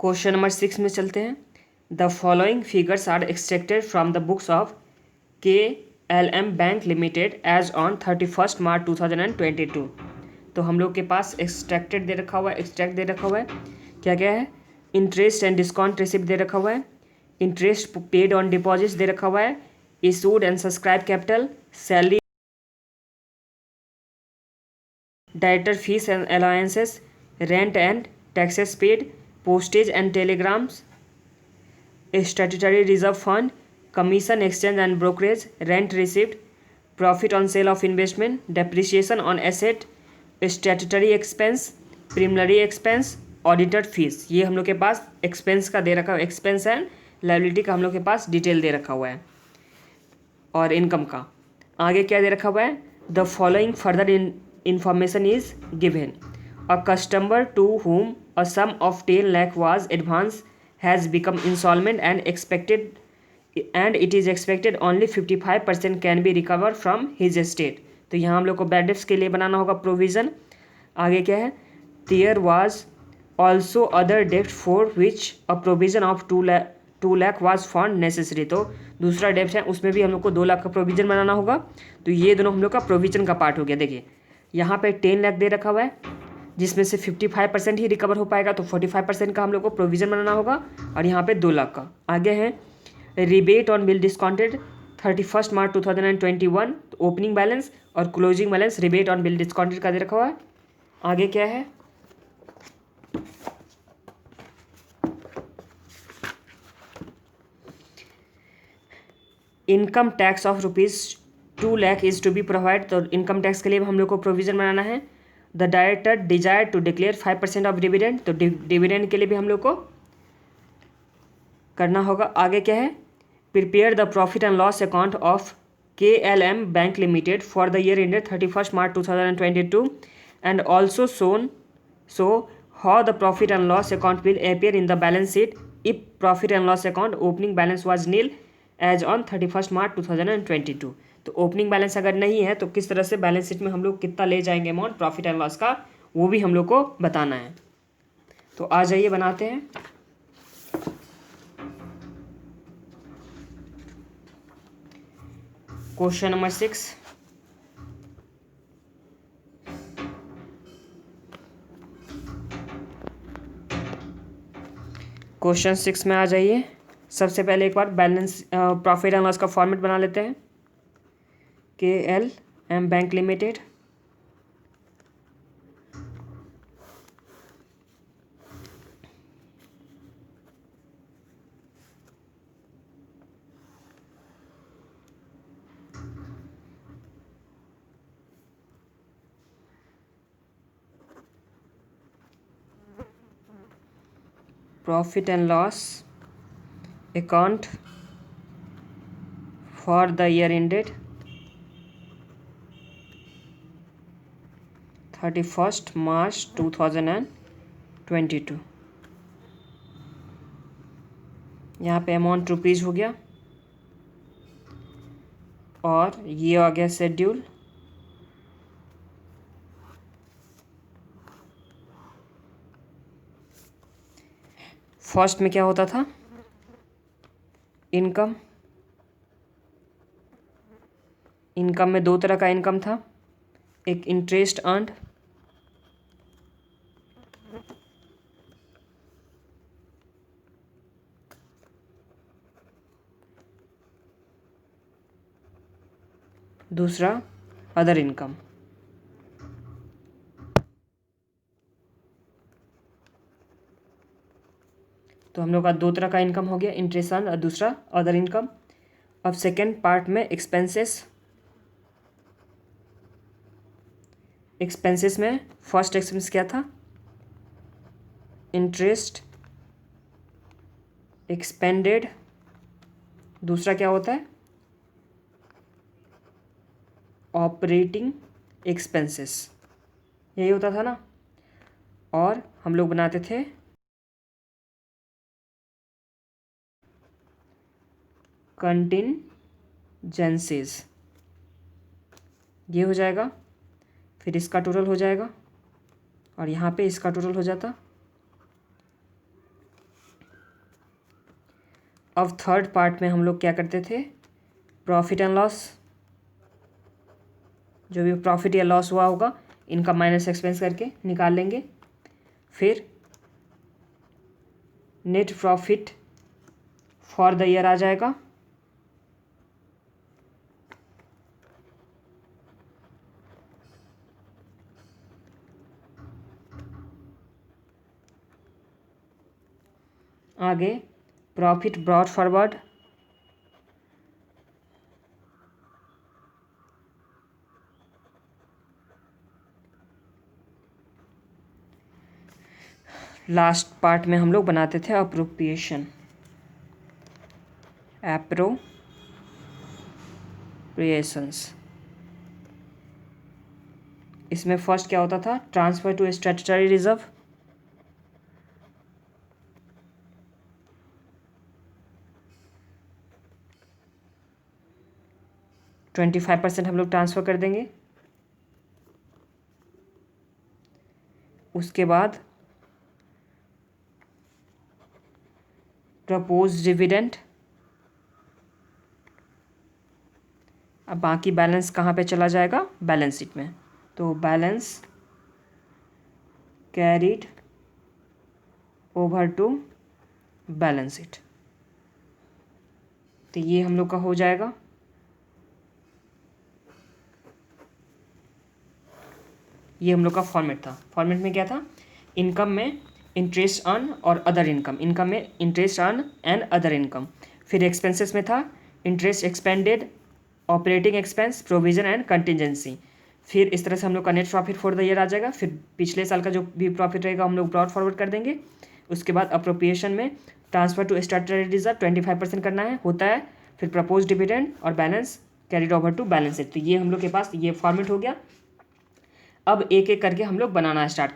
Question number 6 में चलते हैं। The following figures are extracted from the books of KLM bank limited as on 31 March 2022। तो हम लोग के पास एक्सट्रैक्टेड दे रखा हुआ है, एक्सट्रैक्ट दे रखा हुआ है, क्या क्या है, इंटरेस्ट एंड डिस्काउंट रिसिप्ट दे रखा हुआ है, इंटरेस्ट पेड ऑन डिपॉजिट्स दे रखा हुआ है, issued and subscribe capital, salary, director fees and allowances, rent and taxes paid, postage and telegrams, statutory reserve fund, commission, exchange and brokerage, rent received, profit on sale of investment, depreciation on asset, statutory expense, preliminary expense, auditor fees। ये हम लोग के पास expense का दे रखा है, expense and liability का हम लोग के पास डिटेल दे रखा हुआ है, और इनकम का आगे क्या दे रखा हुआ है, the following further information is given. A customer to whom a sum of 10 lakh was advanced has become insolvent and it is expected only 55% can be recovered from his estate। तो यहाँ हम लोग को बैड डेट्स के लिए बनाना होगा provision. आगे क्या है, there was also other debt for which a provision of 2 lakh was found necessary. तो दूसरा डेप्ट है, उसमें भी हम लोग को 2 लाख का प्रोविज़न बनाना होगा। तो ये दोनों हम लोग का प्रोविज़न का पार्ट हो गया। देखिए यहाँ पे 10 लाख दे रखा हुआ है, जिसमें से 55% ही रिकवर हो पाएगा, तो 45% का हम लोग को प्रोविज़न बनाना होगा, और यहाँ पे 2 लाख का। आगे है rebate on bill discounted 31 March 2021, तो ओपनिंग बैलेंस और closing balance rebate on bill discounted का दे रखा हुआ है। आगे क्या है, income tax of ₹2 lakh is to be provide. तो इनकम टैक्स के लिए हम लोग को प्रोविज़न बनाना है। The director desire to declare 5% of dividend, तो डिविडेंड के लिए भी हम लोग को करना होगा। आगे क्या है, prepare the profit and loss account of KLM bank limited for the year ended 31 March 2022 and also show how the profit and loss account will appear in the balance sheet if profit and loss account opening balance was nil as on 31 March 2022। तो opening balance अगर नहीं है तो किस तरह से balance sheet में हम लोग कितना ले जाएंगे अमाउंट प्रॉफिट एंड लॉस का, वो भी हम लोग को बताना है। तो आ जाइए बनाते हैं। Question number 6। क्वेश्चन 6 में आ जाइए। सबसे पहले एक बार बैलेंस प्रॉफिट एंड लॉस का फॉर्मेट बना लेते हैं। KLM bank limited, profit and loss account for the year ended 31 March 2022। यहाँ पे अमाउंट रुपीज़ हो गया, और ये आ गया शेड्यूल। फर्स्ट में क्या होता था, इनकम। इनकम में 2 तरह का इनकम था, एक इंटरेस्ट अर्न्ड, दूसरा अदर इनकम। तो हम लोग का 2 तरह का इनकम हो गया, इंटरेस्ट अर्न्ड और दूसरा अदर इनकम। अब सेकेंड पार्ट में एक्सपेंसेस। एक्सपेंसेस में फर्स्ट एक्सपेंस क्या था, इंटरेस्ट एक्सपेंडेड। दूसरा क्या होता है, ऑपरेटिंग एक्सपेंसेस, यही होता था ना। और हम लोग बनाते थे कंटिंजेंसीज, ये हो जाएगा, फिर इसका टोटल हो जाएगा, और यहाँ पे इसका टोटल हो जाता, अब थर्ड पार्ट में हम लोग क्या करते थे, प्रॉफिट एंड लॉस, जो भी प्रॉफिट या लॉस हुआ होगा इनका माइनस एक्सपेंस करके निकाल लेंगे। फिर net profit for the year आ जाएगा। आगे profit brought forward, last part में हम लोग बनाते थे अप्रोप्रिएशन, एप्रोप्रिएशंस। इसमें फर्स्ट क्या होता था, ट्रांसफर टू स्टैट्यूटरी रिजर्व, %25 हम लोग ट्रांसफ़र कर देंगे। उसके बाद प्रपोज डिविडेंड। अब बाकी बैलेंस कहाँ पे चला जाएगा, बैलेंस शीट में। तो balance carried over to balance sheet, तो ये हम लोग का हो जाएगा। ये हम लोग का फॉर्मेट था। फॉर्मेट में क्या था, इनकम में इंटरेस्ट अर्न और अदर इनकम, इनकम में interest earn and other income. फिर एक्सपेंसेस में था interest expended, operating expense, provision and contingency. फिर इस तरह से हम लोग का net profit for the year आ जाएगा। फिर पिछले साल का जो भी प्रॉफिट रहेगा हम लोग ब्रॉड फॉरवर्ड कर देंगे। उसके बाद अप्रोप्रिएशन में ट्रांसफर टू स्टैट्यूटरी रिजर्व 25% करना है, होता है। फिर प्रपोज डिविडेंड और balance carried over to balance sheet. तो ये हम लोग के पास ये फॉर्मेट हो गया। अब एक एक करके हम लोग बनाना स्टार्ट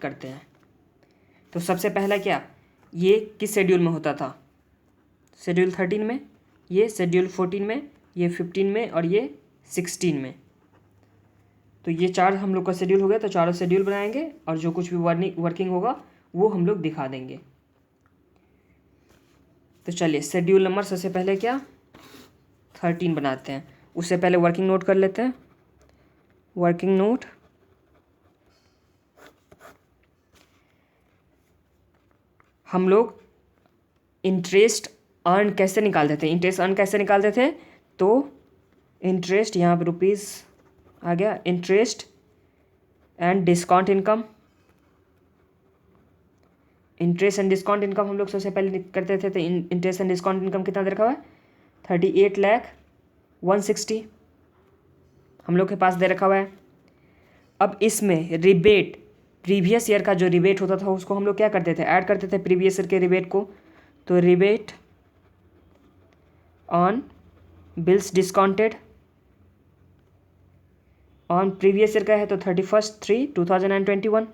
करते हैं। तो सबसे पहला क्या, ये किस शेड्यूल में होता था, शेड्यूल 13 में, ये शेड्यूल 14 में, ये 15 में और ये 16 में। तो ये चार हम लोग का शेड्यूल हो गया। तो चारों शेड्यूल बनाएंगे और जो कुछ भी वर्किंग होगा वो हम लोग दिखा देंगे। तो चलिए शेड्यूल नंबर सबसे पहले क्या 13 बनाते हैं। उससे पहले वर्किंग नोट कर लेते हैं। वर्किंग नोट, हम लोग इंटरेस्ट अर्न कैसे निकालते थे, इंटरेस्ट अर्न कैसे निकालते थे, तो इंटरेस्ट यहाँ पे रुपीज़ आ गया, interest and discount income. Interest and discount income हम लोग सबसे पहले करते थे। तो इंटरेस्ट एंड डिस्काउंट इनकम कितना दे रखा हुआ है, 38,160 हम लोग के पास दे रखा हुआ है। अब इसमें रिबेट, प्रीवियस ईयर का जो रिबेट होता था उसको हम लोग क्या करते थे, ऐड करते थे प्रीवियस ईयर के रिबेट को। तो rebate on bills discounted on previous year का है तो 31/3/2021।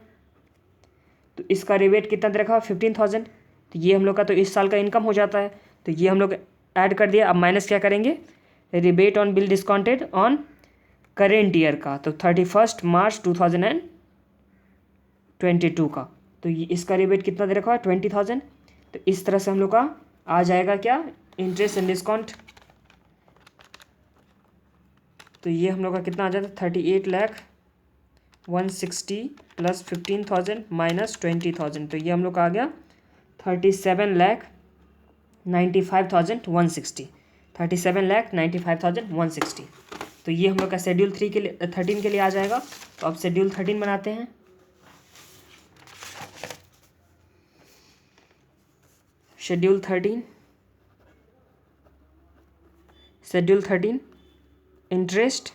तो इसका रिबेट कितना दे रखा है, 15,000। तो ये हम लोग का तो इस साल का इनकम हो जाता है। तो ये हम लोग ऐड कर दिया। अब माइनस क्या करेंगे, rebate on bill discounted on current year का, तो 31 मार्च 2022 का। तो ये इसका रिबेट कितना दे रखा है, 20,000। तो इस तरह से हम लोग का आ जाएगा क्या, इंटरेस्ट एंड डिस्काउंट। तो ये हम लोग का कितना आ जाता है, 38,160 प्लस 15,000 माइनस 20,000। तो ये हम लोग का आ गया 37,95,160, 37,95,160। तो ये हम लोग का शेड्यूल 13 के लिए आ जाएगा। तो अब शेड्यूल 13 बनाते हैं। Schedule 13 interest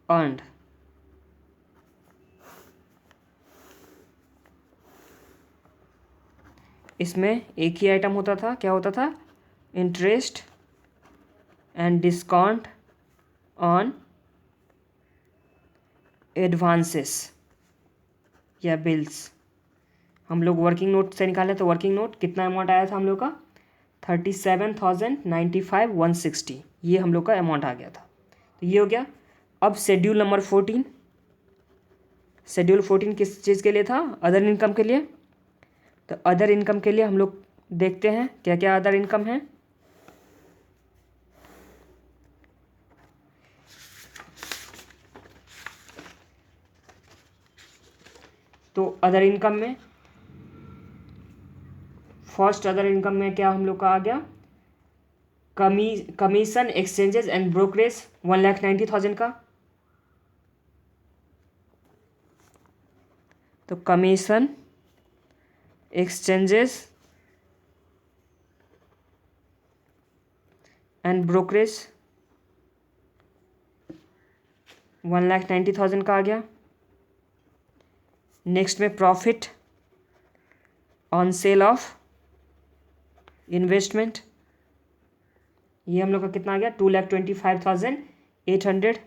earned. इसमें एक ही आइटम होता था, क्या होता था, interest and discount on advances या बिल्स। हम लोग वर्किंग नोट से निकाले तो वर्किंग नोट कितना अमाउंट आया था हम लोग का, 37,95,160। ये हम लोग का अमाउंट आ गया था। तो ये हो गया। अब शेड्यूल नंबर 14, शेड्यूल 14 किस चीज़ के लिए था, अदर इनकम के लिए। तो अदर इनकम के लिए हम लोग देखते हैं क्या क्या अदर इनकम है। तो अदर इनकम में फर्स्ट अदर इनकम में क्या हम लोग का आ गया, कमीशन एक्सचेंजेस एंड ब्रोकरेज 1,90,000 का। तो कमीशन एक्सचेंजेस एंड ब्रोकरेज 1,90,000 का आ गया। नेक्स्ट में profit on sale of investment, ये हम लोग का कितना आ गया, 2,25,800।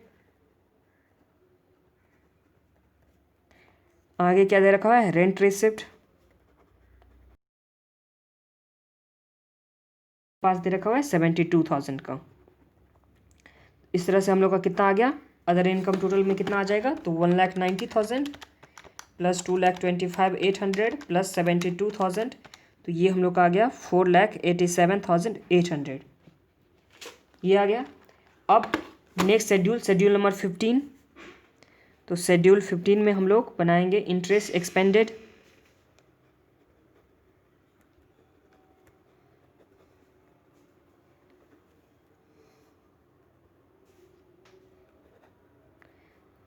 आगे क्या दे रखा हुआ है, रेंट रिसिप्ट पास दे रखा हुआ है 72,000 का। इस तरह से हम लोग का कितना आ गया, अदर इनकम टोटल में कितना आ जाएगा, तो 1,90,000 प्लस 2,25,800 प्लस 72,000, तो ये हम लोग का आ गया 4,87,800, ये आ गया। अब नेक्स्ट शेड्यूल नंबर 15। तो शेड्यूल 15 में हम लोग बनाएंगे इंटरेस्ट एक्सपेंडेड।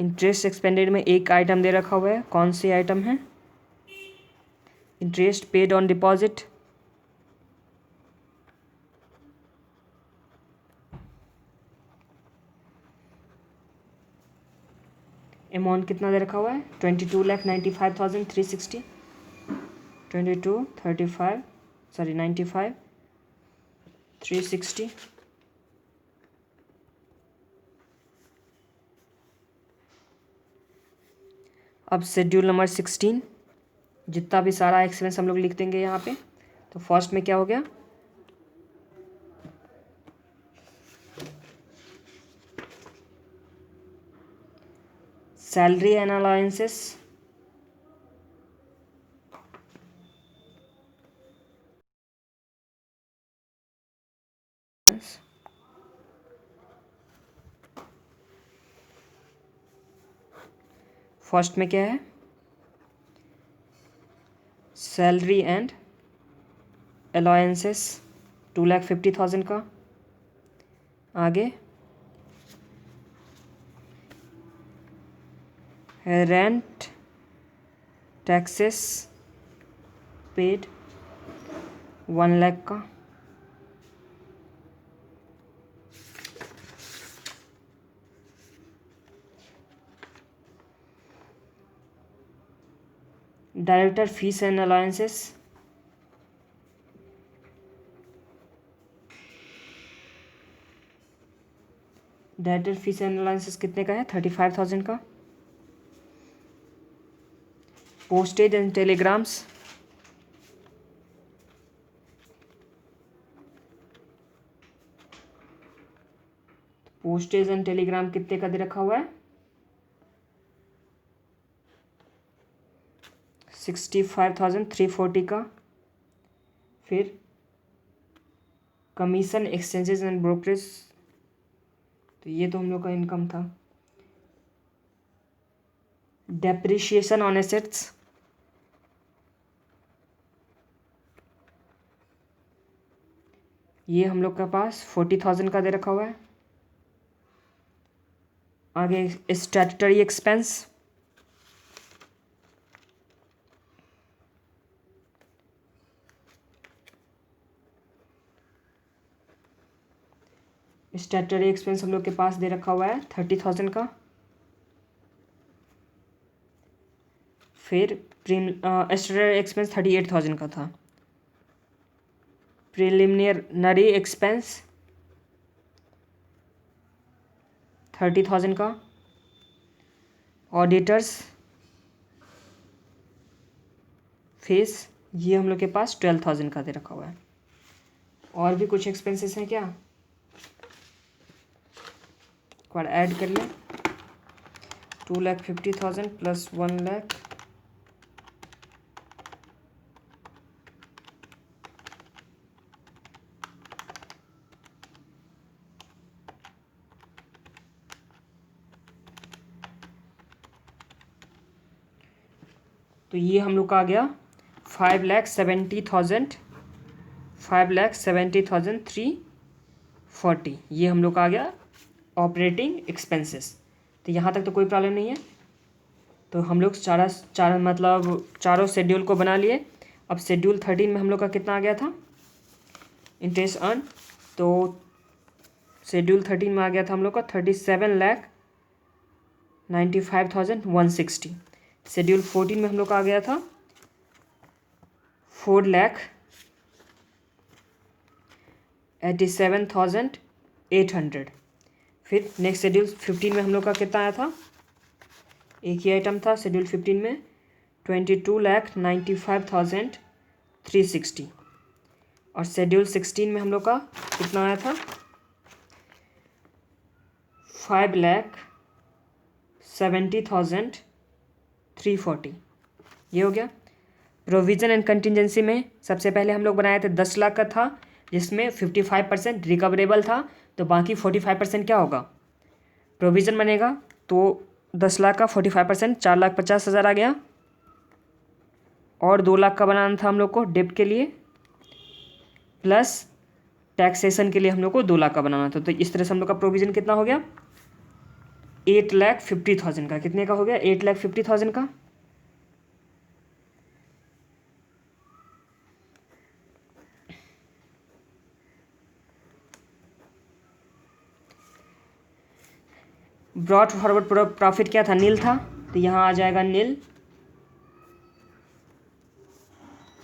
इंटरेस्ट एक्सपेंडेड में एक आइटम दे रखा हुआ है, कौन सी आइटम है, interest paid on deposit. Amount कितना दे रखा हुआ है, 22,95,360, 95,360। अब शेड्यूल नंबर 16, जितना भी सारा एक्सपेंस हम लोग लिख देंगे यहाँ पे। तो फर्स्ट में क्या हो गया, सैलरी एंड अलाउंसेस, फर्स्ट में क्या है, सैलरी एंड अलाउंसेस 2,50,000 का। आगे रेंट टैक्सेस पेड 1,00,000 का। Director fees and allowances, director fees and allowances कितने का है, 35,000 का। Postage and telegrams, postage and Telegram कितने का दे रखा हुआ है, 65,340 का। फिर कमीशन एक्सचेंजेस एंड ब्रोकरेज, तो ये तो हम लोग का इनकम था। डेप्रिशिएशन ऑन एसेट्स, ये हम लोग के पास 40,000 का दे रखा हुआ है। आगे स्टैट्यूटरी एक्सपेंस, स्टैट्यूटरी एक्सपेंस हम लोग के पास दे रखा हुआ है 30,000 का। फिर स्टैट्यूटरी एक्सपेंस 38,000 का था। प्रिलिमिनरी एक्सपेंस 30,000 का। ऑडिटर्स फीस, ये हम लोग के पास 12,000 का दे रखा हुआ है। और भी कुछ एक्सपेंसेस हैं क्या, एक बार ऐड कर लें, 2,50,000 प्लस 1,00,000, तो ये हम लोग का आ गया 5,70,340, ये हम लोग का आ गया ऑपरेटिंग एक्सपेंसेस। तो यहाँ तक तो कोई प्रॉब्लम नहीं है। तो हम लोग चारों शेड्यूल को बना लिए। अब शेड्यूल 13 में हम लोग का कितना आ गया था इंटरेस्ट अर्न, तो शेड्यूल 13 में आ गया था हम लोग का 37,95,160। शेड्यूल 14 में हम लोग का आ गया था 4,87,800। फिर नेक्स्ट शेड्यूल 15 में हम लोग का कितना आया था, एक ही आइटम था शेड्यूल 15 में 22,95,360। और शेड्यूल 16 में हम लोग का कितना आया था 5,70,340, ये हो गया। प्रोविज़न एंड कंटिजेंसी में सबसे पहले हम लोग बनाए थे 10 लाख का था, जिसमें 55% रिकवरेबल था, तो बाकी 45% क्या होगा प्रोविज़न बनेगा। तो 10 लाख का 45% 4,50,000 आ गया। और 2 लाख का बनाना था हम लोग को डेब्ट के लिए, प्लस टैक्सेशन के लिए हम लोग को 2 लाख का बनाना था। तो इस तरह से हम लोग का प्रोविज़न कितना हो गया 8,50,000 का। कितने का हो गया 8,50,000 का। ब्रॉट फॉरवर्ड प्रॉफिट क्या था, नील था, तो यहाँ आ जाएगा नील।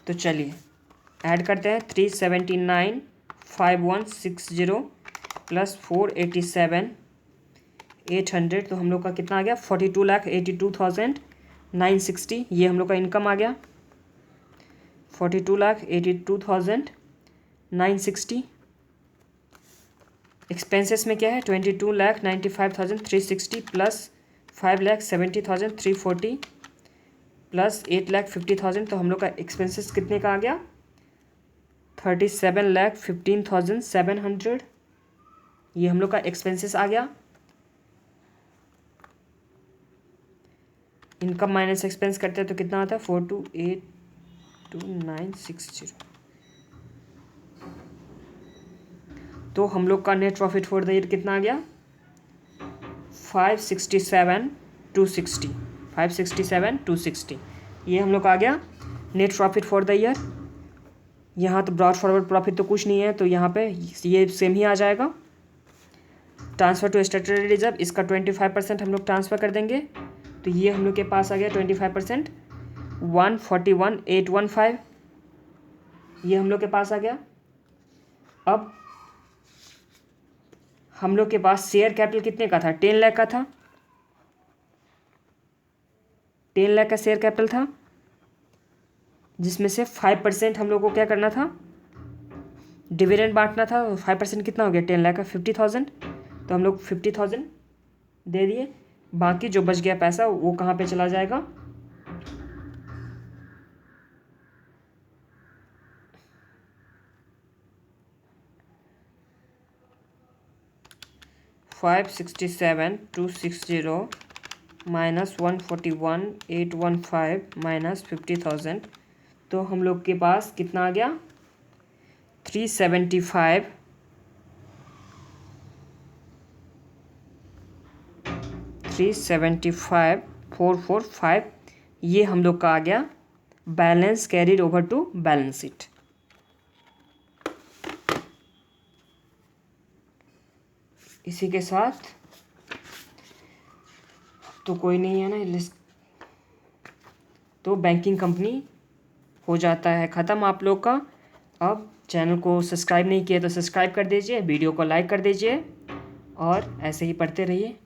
तो चलिए ऐड करते हैं 379,5160 प्लस 487,800, तो हम लोग का कितना आ गया 42,82,960। ये हम लोग का इनकम आ गया 42,82,960। एक्सपेंसेस में क्या है 22,95,360 प्लस 5,70,340 प्लस 8,50,000, तो हम लोग का एक्सपेंसेस कितने का आ गया 37,15,700। ये हम लोग का एक्सपेंसेस आ गया। इनकम माइनस एक्सपेंस करते हैं तो कितना आता है 42,82,960। तो हम लोग का net profit for the year कितना आ गया 567,260। ये हम लोग का आ गया net profit for the year. यहाँ तो ब्रॉड फॉरवर्ड प्रॉफिट तो कुछ नहीं है, तो यहाँ पे ये सेम ही आ जाएगा। ट्रांसफ़र टू स्टैट्यूटरी रिजर्व, इसका 25% हम लोग ट्रांसफ़र कर देंगे, तो ये हम लोग के पास आ गया 25% 141,815, ये हम लोग के पास आ गया। अब हम लोग के पास शेयर कैपिटल कितने का था 10 लाख का था, 10 लाख का शेयर कैपिटल था, जिसमें से 5% हम लोग को क्या करना था डिविडेंड बांटना था। 5% कितना हो गया 10 लाख का 50,000, तो हम लोग 50,000 दे दिए। बाकी जो बच गया पैसा वो कहाँ पे चला जाएगा 567,260 माइनस 141,815 माइनस 50,000, तो हम लोग के पास कितना आ गया 375,445, ये हम लोग का आ गया balance carried over to balance sheet. इसी के साथ तो कोई नहीं है ना लिस्ट, तो बैंकिंग कंपनी हो जाता है ख़त्म आप लोग का। अब चैनल को सब्सक्राइब नहीं किया तो सब्सक्राइब कर दीजिए, वीडियो को लाइक कर दीजिए और ऐसे ही पढ़ते रहिए।